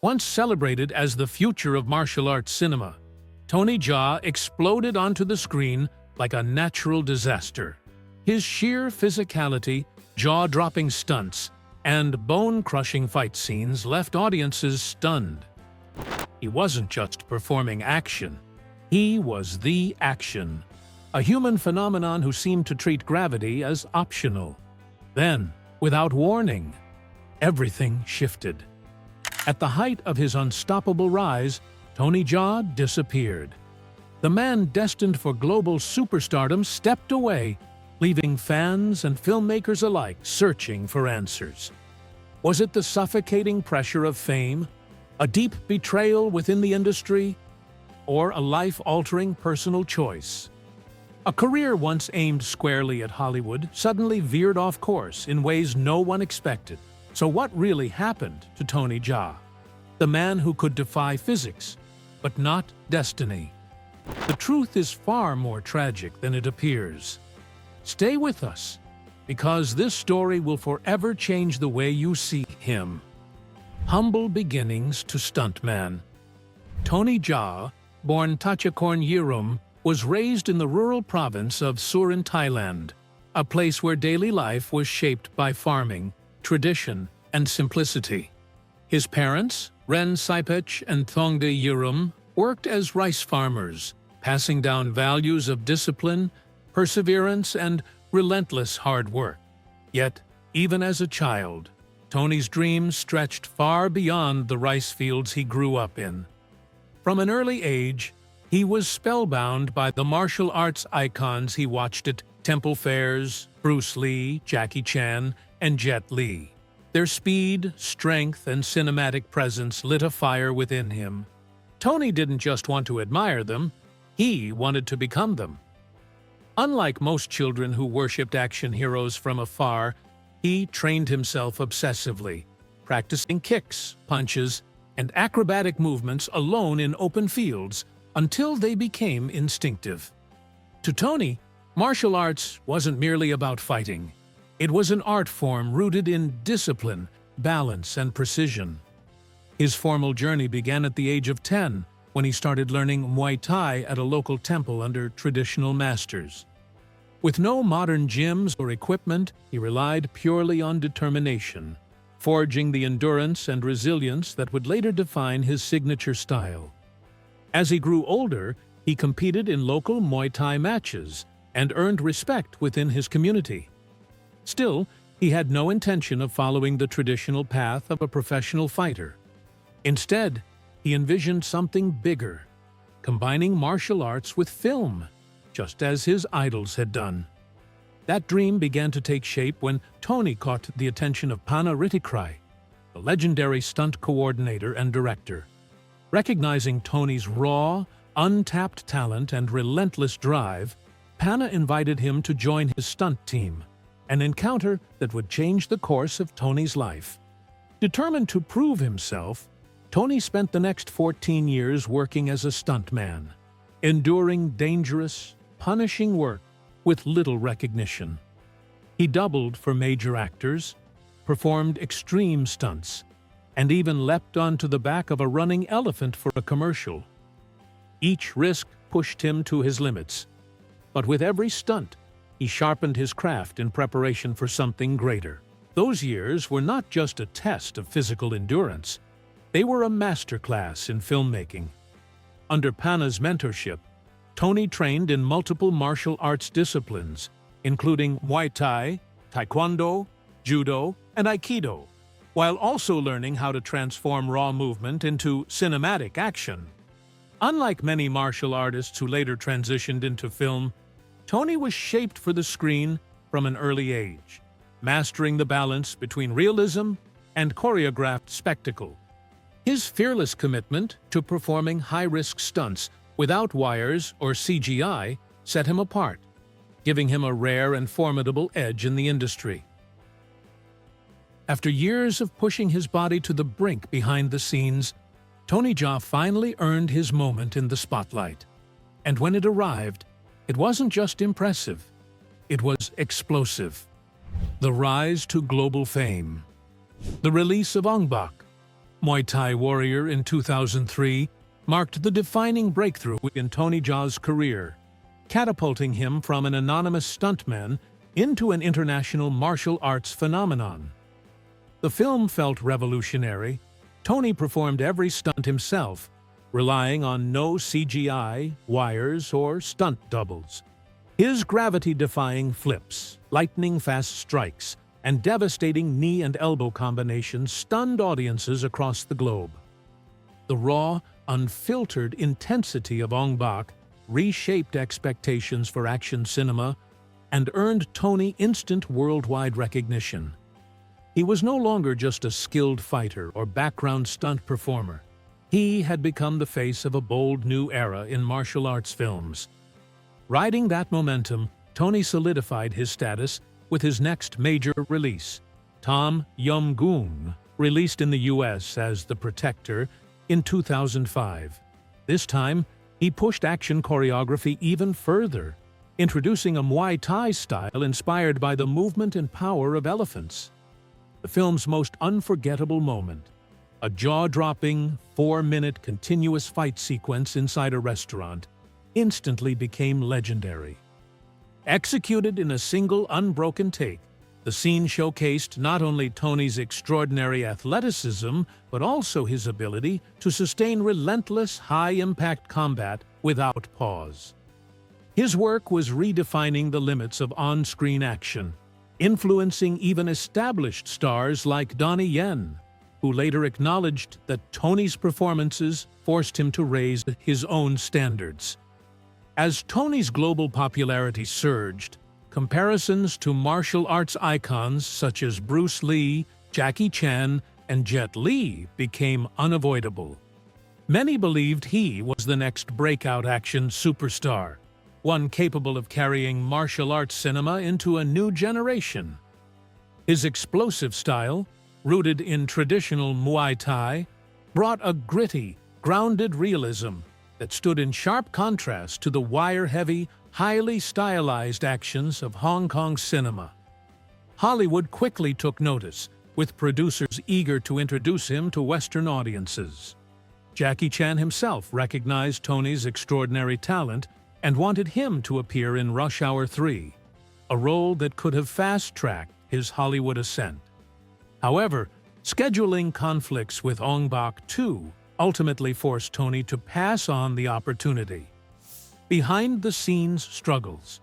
Once celebrated as the future of martial arts cinema, Tony Jaa exploded onto the screen like a natural disaster. His sheer physicality, jaw-dropping stunts, and bone-crushing fight scenes left audiences stunned. He wasn't just performing action. He was the action, a human phenomenon who seemed to treat gravity as optional. Then, without warning, everything shifted. At the height of his unstoppable rise, Tony Jaa disappeared. The man destined for global superstardom stepped away, leaving fans and filmmakers alike searching for answers. Was it the suffocating pressure of fame, a deep betrayal within the industry, or a life-altering personal choice? A career once aimed squarely at Hollywood suddenly veered off course in ways no one expected. So what really happened to Tony Jaa, the man who could defy physics, but not destiny? The truth is far more tragic than it appears. Stay with us, because this story will forever change the way you see him. Humble beginnings to stuntman. Tony Jaa, born Tachakorn Yirum, was raised in the rural province of Surin, Thailand, a place where daily life was shaped by farming, tradition, and simplicity. His parents, Ren Saipech and Thongde Yirum, worked as rice farmers, passing down values of discipline, perseverance, and relentless hard work. Yet, even as a child, Tony's dreams stretched far beyond the rice fields he grew up in. From an early age, he was spellbound by the martial arts icons he watched at temple fairs: Bruce Lee, Jackie Chan, and Jet Li. Their speed, strength, and cinematic presence lit a fire within him. Tony didn't just want to admire them, he wanted to become them. Unlike most children who worshipped action heroes from afar, he trained himself obsessively, practicing kicks, punches, and acrobatic movements alone in open fields until they became instinctive. To Tony, martial arts wasn't merely about fighting. It was an art form rooted in discipline, balance, and precision. His formal journey began at the age of 10, when he started learning Muay Thai at a local temple under traditional masters. With no modern gyms or equipment, he relied purely on determination, forging the endurance and resilience that would later define his signature style. As he grew older, he competed in local Muay Thai matches and earned respect within his community. Still, he had no intention of following the traditional path of a professional fighter. Instead, he envisioned something bigger, combining martial arts with film, just as his idols had done. That dream began to take shape when Tony caught the attention of Pana Rittikrai, the legendary stunt coordinator and director. Recognizing Tony's raw, untapped talent and relentless drive, Pana invited him to join his stunt team, an encounter that would change the course of Tony's life. Determined to prove himself, Tony spent the next 14 years working as a stuntman, enduring dangerous, punishing work with little recognition. He doubled for major actors, performed extreme stunts, and even leapt onto the back of a running elephant for a commercial. Each risk pushed him to his limits, but with every stunt, he sharpened his craft in preparation for something greater. Those years were not just a test of physical endurance, they were a masterclass in filmmaking. Under Pana's mentorship, Tony trained in multiple martial arts disciplines, including Muay Thai, Taekwondo, Judo, and Aikido, while also learning how to transform raw movement into cinematic action. Unlike many martial artists who later transitioned into film, Tony was shaped for the screen from an early age, mastering the balance between realism and choreographed spectacle. His fearless commitment to performing high-risk stunts without wires or CGI set him apart, giving him a rare and formidable edge in the industry. After years of pushing his body to the brink behind the scenes, Tony Jaa finally earned his moment in the spotlight. And when it arrived, it wasn't just impressive, it was explosive. The rise to global fame. The release of Ong Bak, Muay Thai Warrior in 2003 marked the defining breakthrough in Tony Jaa's career, catapulting him from an anonymous stuntman into an international martial arts phenomenon. The film felt revolutionary. Tony performed every stunt himself, relying on no CGI, wires, or stunt doubles. His gravity-defying flips, lightning-fast strikes, and devastating knee and elbow combinations stunned audiences across the globe. The raw, unfiltered intensity of Ong Bak reshaped expectations for action cinema and earned Tony instant worldwide recognition. He was no longer just a skilled fighter or background stunt performer. He had become the face of a bold new era in martial arts films. Riding that momentum, Tony solidified his status with his next major release, Tom Yum Goong, released in the US as The Protector in 2005. This time, he pushed action choreography even further, introducing a Muay Thai style inspired by the movement and power of elephants. The film's most unforgettable moment, a jaw-dropping, 4-minute continuous fight sequence inside a restaurant, instantly became legendary. Executed in a single unbroken take, the scene showcased not only Tony's extraordinary athleticism, but also his ability to sustain relentless, high-impact combat without pause. His work was redefining the limits of on-screen action, influencing even established stars like Donnie Yen, who later acknowledged that Tony's performances forced him to raise his own standards. As Tony's global popularity surged, comparisons to martial arts icons such as Bruce Lee, Jackie Chan, and Jet Li became unavoidable. Many believed he was the next breakout action superstar, one capable of carrying martial arts cinema into a new generation. His explosive style, rooted in traditional Muay Thai, brought a gritty, grounded realism that stood in sharp contrast to the wire-heavy, highly stylized actions of Hong Kong cinema. Hollywood quickly took notice, with producers eager to introduce him to Western audiences. Jackie Chan himself recognized Tony's extraordinary talent and wanted him to appear in Rush Hour 3, a role that could have fast-tracked his Hollywood ascent. However, scheduling conflicts with Ong Bak too ultimately forced Tony to pass on the opportunity. Behind-the-scenes struggles.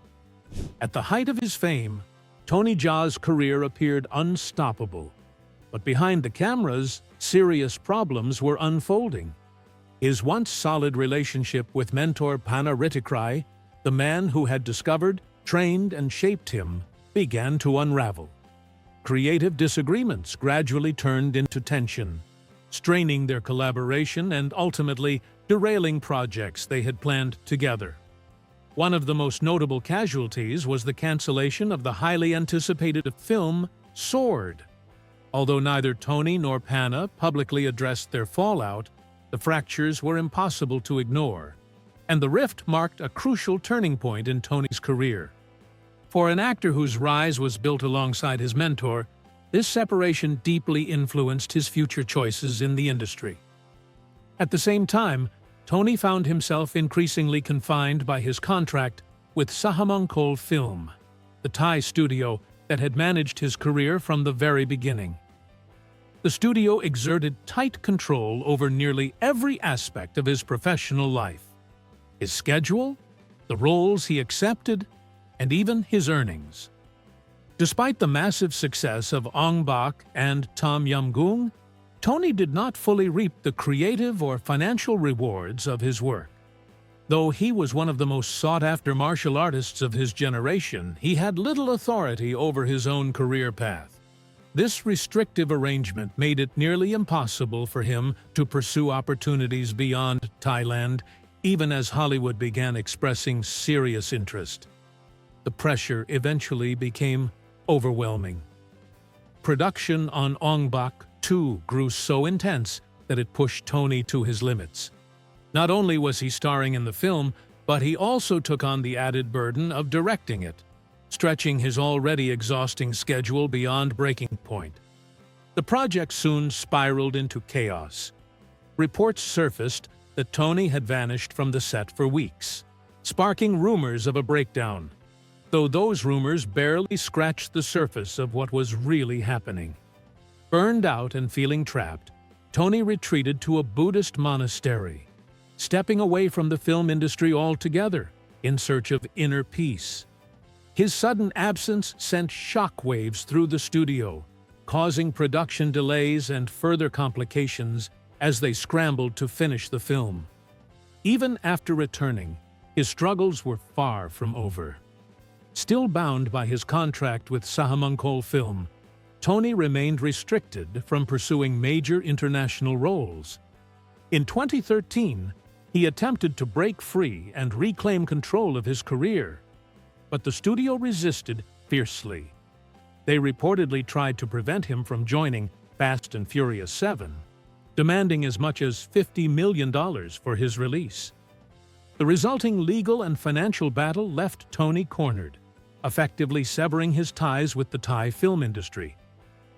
At the height of his fame, Tony Jaa's career appeared unstoppable. But behind the cameras, serious problems were unfolding. His once solid relationship with mentor Pana Ritikrai, the man who had discovered, trained, and shaped him, began to unravel. Creative disagreements gradually turned into tension, straining their collaboration and ultimately derailing projects they had planned together. One of the most notable casualties was the cancellation of the highly anticipated film Sword. Although neither Tony nor Pana publicly addressed their fallout, the fractures were impossible to ignore, and the rift marked a crucial turning point in Tony's career. For an actor whose rise was built alongside his mentor, this separation deeply influenced his future choices in the industry. At the same time, Tony found himself increasingly confined by his contract with Sahamongkol Film, the Thai studio that had managed his career from the very beginning. The studio exerted tight control over nearly every aspect of his professional life: his schedule, the roles he accepted, and even his earnings. Despite the massive success of Ong Bak and Tom Yum Goong, Tony did not fully reap the creative or financial rewards of his work. Though he was one of the most sought-after martial artists of his generation, he had little authority over his own career path. This restrictive arrangement made it nearly impossible for him to pursue opportunities beyond Thailand, even as Hollywood began expressing serious interest. The pressure eventually became overwhelming. Production on Ong Bak, too, grew so intense that it pushed Tony to his limits. Not only was he starring in the film, but he also took on the added burden of directing it, stretching his already exhausting schedule beyond breaking point. The project soon spiraled into chaos. Reports surfaced that Tony had vanished from the set for weeks, sparking rumors of a breakdown, though those rumors barely scratched the surface of what was really happening. Burned out and feeling trapped, Tony retreated to a Buddhist monastery, stepping away from the film industry altogether in search of inner peace. His sudden absence sent shockwaves through the studio, causing production delays and further complications as they scrambled to finish the film. Even after returning, his struggles were far from over. Still bound by his contract with Sahamongkol Film, Tony remained restricted from pursuing major international roles. In 2013, he attempted to break free and reclaim control of his career, but the studio resisted fiercely. They reportedly tried to prevent him from joining Fast and Furious 7, demanding as much as $50 million for his release. The resulting legal and financial battle left Tony cornered, effectively severing his ties with the Thai film industry.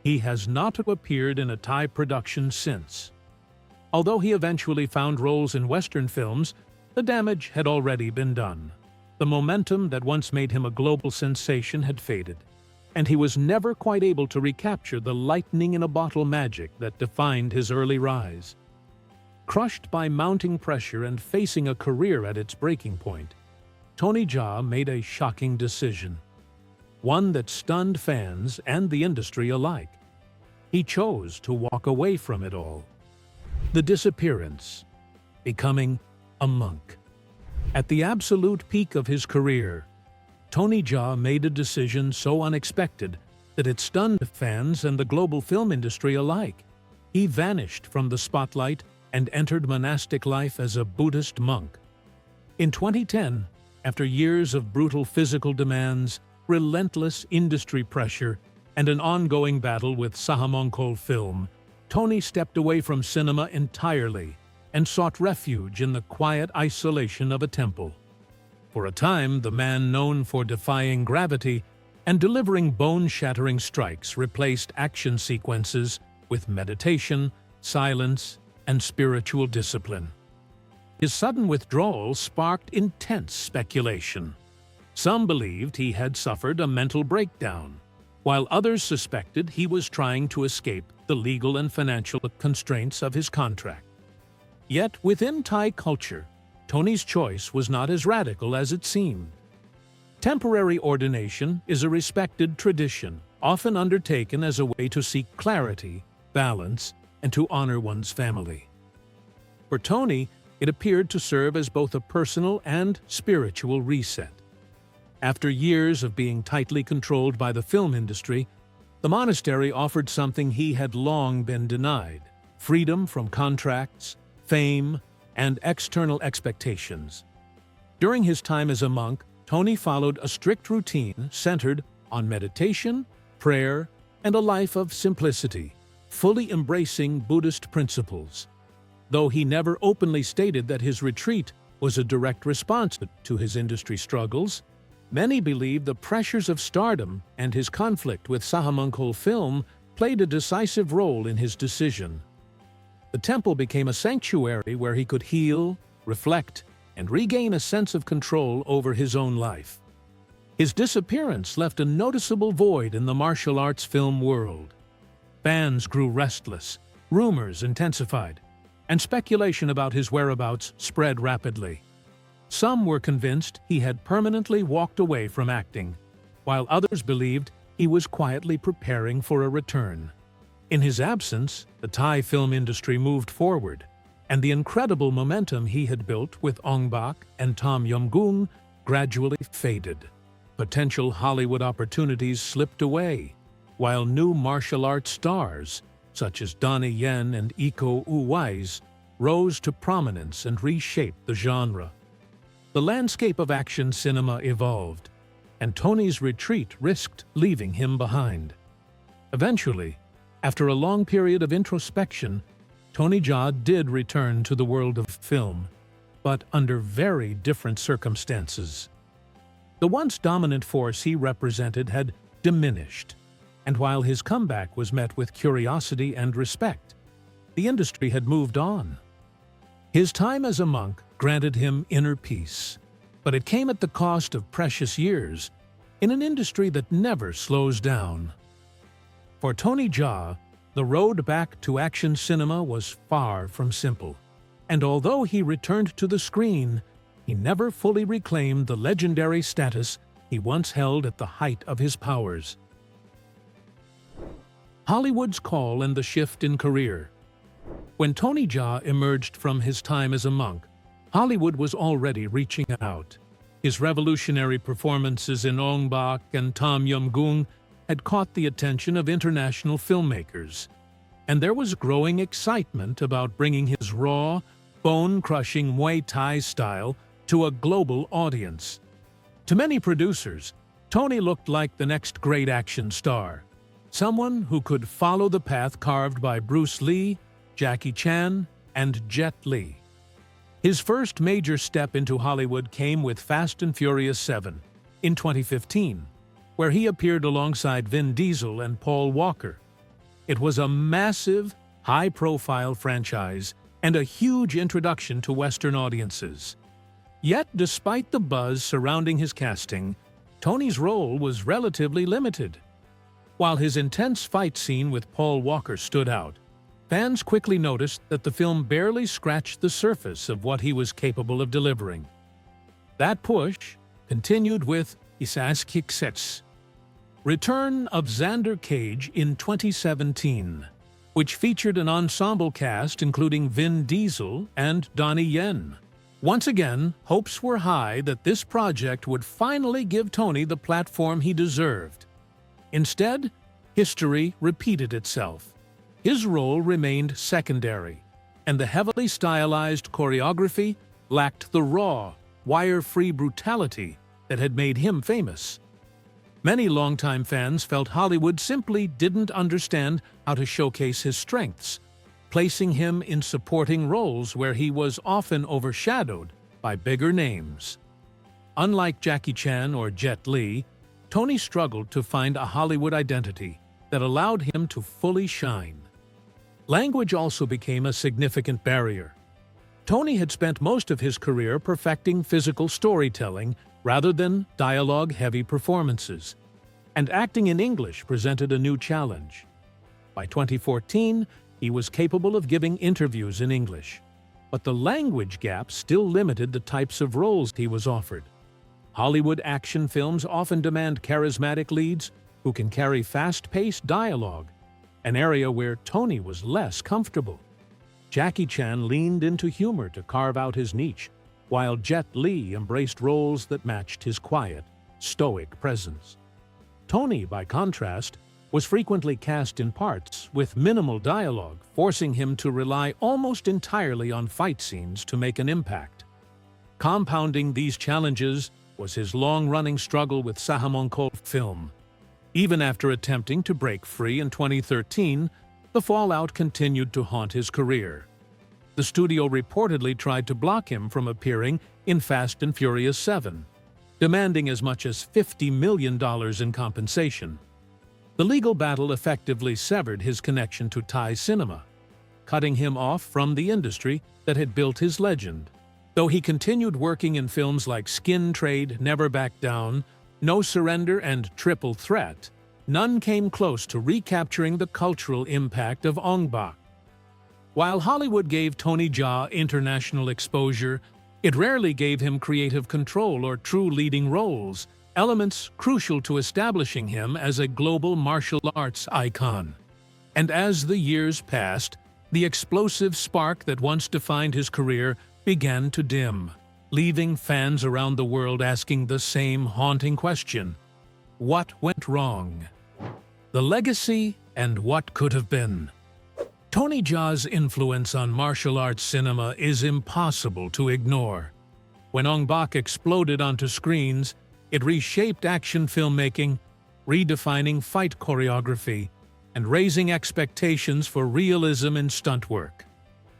He has not appeared in a Thai production since. Although he eventually found roles in Western films, the damage had already been done. The momentum that once made him a global sensation had faded, and he was never quite able to recapture the lightning-in-a-bottle magic that defined his early rise. Crushed by mounting pressure and facing a career at its breaking point, Tony Jaa made a shocking decision, one that stunned fans and the industry alike. He chose to walk away from it all. The disappearance, becoming a monk. At the absolute peak of his career, Tony Jaa made a decision so unexpected that it stunned fans and the global film industry alike. He vanished from the spotlight and entered monastic life as a Buddhist monk. In 2010, after years of brutal physical demands, relentless industry pressure, and an ongoing battle with Sahamongkol Film, Tony stepped away from cinema entirely and sought refuge in the quiet isolation of a temple. For a time, the man known for defying gravity and delivering bone-shattering strikes replaced action sequences with meditation, silence, and spiritual discipline. His sudden withdrawal sparked intense speculation. Some believed he had suffered a mental breakdown, while others suspected he was trying to escape the legal and financial constraints of his contract. Yet within Thai culture, Tony's choice was not as radical as it seemed. Temporary ordination is a respected tradition, often undertaken as a way to seek clarity, balance, and to honor one's family. For Tony, it appeared to serve as both a personal and spiritual reset. After years of being tightly controlled by the film industry, the monastery offered something he had long been denied: freedom from contracts, fame, and external expectations. During his time as a monk, Tony followed a strict routine centered on meditation, prayer, and a life of simplicity, fully embracing Buddhist principles. Though he never openly stated that his retreat was a direct response to his industry struggles, many believe the pressures of stardom and his conflict with Sahamongkol Film played a decisive role in his decision. The temple became a sanctuary where he could heal, reflect, and regain a sense of control over his own life. His disappearance left a noticeable void in the martial arts film world. Fans grew restless, rumors intensified, and speculation about his whereabouts spread rapidly. Some were convinced he had permanently walked away from acting, while others believed he was quietly preparing for a return. In his absence, the Thai film industry moved forward, and the incredible momentum he had built with Ong Bak and Tom Yum-goong gradually faded. Potential Hollywood opportunities slipped away, while new martial arts stars, such as Donnie Yen and Iko Uwais, rose to prominence and reshaped the genre. The landscape of action cinema evolved, and Tony's retreat risked leaving him behind. Eventually, after a long period of introspection, Tony Jaa did return to the world of film, but under very different circumstances. The once dominant force he represented had diminished, and while his comeback was met with curiosity and respect, the industry had moved on. His time as a monk granted him inner peace, but it came at the cost of precious years in an industry that never slows down. For Tony Jaa, the road back to action cinema was far from simple, and although he returned to the screen, he never fully reclaimed the legendary status he once held at the height of his powers. Hollywood's call and the shift in career. When Tony Jaa emerged from his time as a monk, Hollywood was already reaching out. His revolutionary performances in Ong Bak and Tom Yum Goong had caught the attention of international filmmakers, and there was growing excitement about bringing his raw, bone-crushing Muay Thai style to a global audience. To many producers, Tony looked like the next great action star, someone who could follow the path carved by Bruce Lee, Jackie Chan, and Jet Li. His first major step into Hollywood came with Fast and Furious 7 in 2015, where he appeared alongside Vin Diesel and Paul Walker. It was a massive, high-profile franchise and a huge introduction to Western audiences. Yet, despite the buzz surrounding his casting, Tony's role was relatively limited. While his intense fight scene with Paul Walker stood out, fans quickly noticed that the film barely scratched the surface of what he was capable of delivering. That push continued with Isaskikset's Return of Xander Cage in 2017, which featured an ensemble cast including Vin Diesel and Donnie Yen. Once again, hopes were high that this project would finally give Tony the platform he deserved. Instead, history repeated itself. His role remained secondary, and the heavily stylized choreography lacked the raw, wire-free brutality that had made him famous. Many longtime fans felt Hollywood simply didn't understand how to showcase his strengths, placing him in supporting roles where he was often overshadowed by bigger names. Unlike Jackie Chan or Jet Li, Tony struggled to find a Hollywood identity that allowed him to fully shine. Language also became a significant barrier. Tony had spent most of his career perfecting physical storytelling rather than dialogue-heavy performances, and acting in English presented a new challenge. By 2014, he was capable of giving interviews in English, but the language gap still limited the types of roles he was offered. Hollywood action films often demand charismatic leads who can carry fast-paced dialogue, an area where Tony was less comfortable. Jackie Chan leaned into humor to carve out his niche, while Jet Li embraced roles that matched his quiet, stoic presence. Tony, by contrast, was frequently cast in parts with minimal dialogue, forcing him to rely almost entirely on fight scenes to make an impact. Compounding these challenges was his long-running struggle with Sahamongkol film. Even after attempting to break free in 2013, the fallout continued to haunt his career. The studio reportedly tried to block him from appearing in Fast and Furious 7, demanding as much as $50 million in compensation. The legal battle effectively severed his connection to Thai cinema, cutting him off from the industry that had built his legend. Though he continued working in films like Skin Trade, Never Back Down, No Surrender, and Triple Threat, none came close to recapturing the cultural impact of Ong Bak. While Hollywood gave Tony Jaa international exposure, it rarely gave him creative control or true leading roles, elements crucial to establishing him as a global martial arts icon. And as the years passed, the explosive spark that once defined his career began to dim, leaving fans around the world asking the same haunting question: what went wrong? The legacy and what could have been. Tony Jaa's influence on martial arts cinema is impossible to ignore. When Ong Bak exploded onto screens, it reshaped action filmmaking, redefining fight choreography, and raising expectations for realism in stunt work.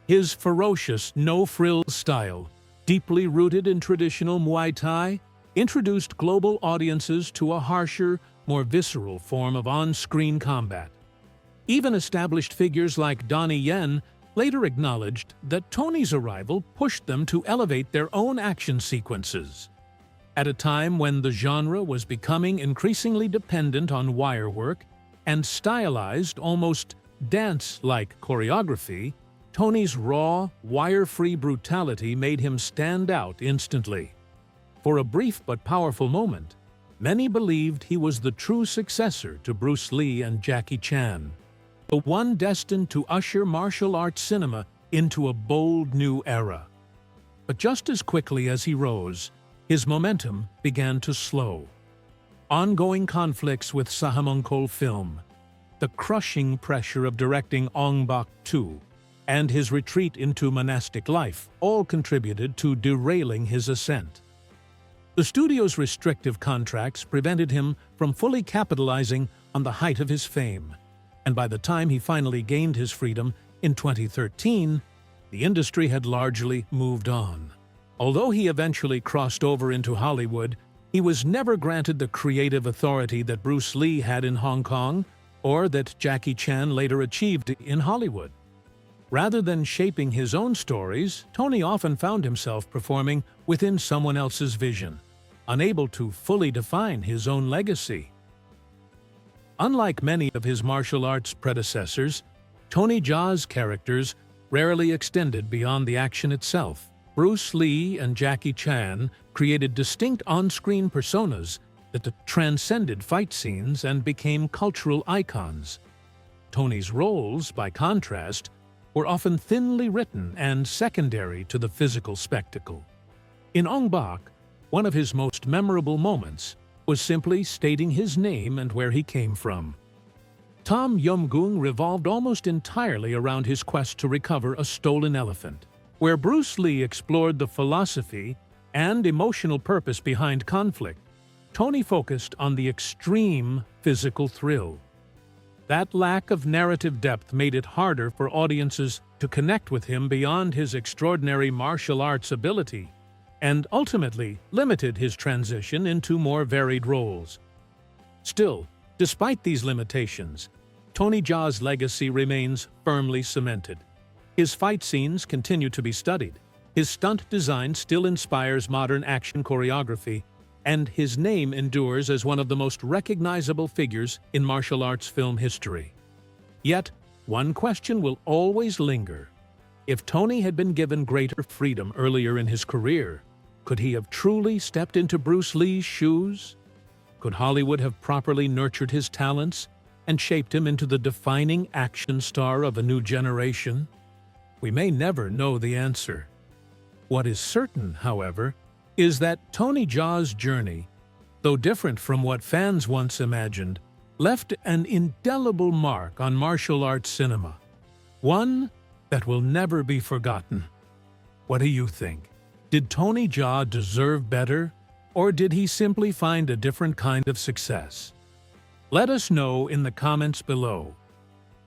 His ferocious, no-frills style, deeply rooted in traditional Muay Thai, introduced global audiences to a harsher, more visceral form of on-screen combat. Even established figures like Donnie Yen later acknowledged that Tony's arrival pushed them to elevate their own action sequences. At a time when the genre was becoming increasingly dependent on wire work and stylized, almost dance-like choreography, Tony's raw, wire-free brutality made him stand out instantly. For a brief but powerful moment, many believed he was the true successor to Bruce Lee and Jackie Chan, the one destined to usher martial arts cinema into a bold new era. But just as quickly as he rose, his momentum began to slow. Ongoing conflicts with Sahamongkol Film, the crushing pressure of directing Ong Bak 2, and his retreat into monastic life all contributed to derailing his ascent. The studio's restrictive contracts prevented him from fully capitalizing on the height of his fame, and by the time he finally gained his freedom in 2013, the industry had largely moved on. Although he eventually crossed over into Hollywood, he was never granted the creative authority that Bruce Lee had in Hong Kong or that Jackie Chan later achieved in Hollywood. Rather than shaping his own stories, Tony often found himself performing within someone else's vision, unable to fully define his own legacy. Unlike many of his martial arts predecessors, Tony Jaa's characters rarely extended beyond the action itself. Bruce Lee and Jackie Chan created distinct on-screen personas that transcended fight scenes and became cultural icons. Tony's roles, by contrast, were often thinly written and secondary to the physical spectacle. In Ong Bak, one of his most memorable moments was simply stating his name and where he came from. Tom Yum Goong revolved almost entirely around his quest to recover a stolen elephant, where Bruce Lee explored the philosophy and emotional purpose behind conflict. Tony focused on the extreme physical thrill. That lack of narrative depth made it harder for audiences to connect with him beyond his extraordinary martial arts ability, and ultimately limited his transition into more varied roles. Still, despite these limitations, Tony Jaa's legacy remains firmly cemented. His fight scenes continue to be studied, his stunt design still inspires modern action choreography, and his name endures as one of the most recognizable figures in martial arts film history. Yet, one question will always linger. If Tony had been given greater freedom earlier in his career, could he have truly stepped into Bruce Lee's shoes? Could Hollywood have properly nurtured his talents and shaped him into the defining action star of a new generation? We may never know the answer. What is certain, however, is that Tony Jaa's journey, though different from what fans once imagined, left an indelible mark on martial arts cinema, one that will never be forgotten. What do you think? Did Tony Jaa deserve better, or did he simply find a different kind of success? Let us know in the comments below.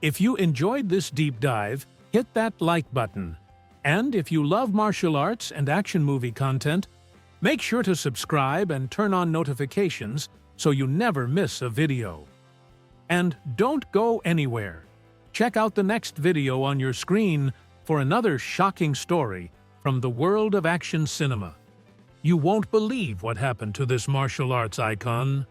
If you enjoyed this deep dive, hit that like button. And if you love martial arts and action movie content, make sure to subscribe and turn on notifications so you never miss a video. And don't go anywhere. Check out the next video on your screen for another shocking story from the world of action cinema. You won't believe what happened to this martial arts icon.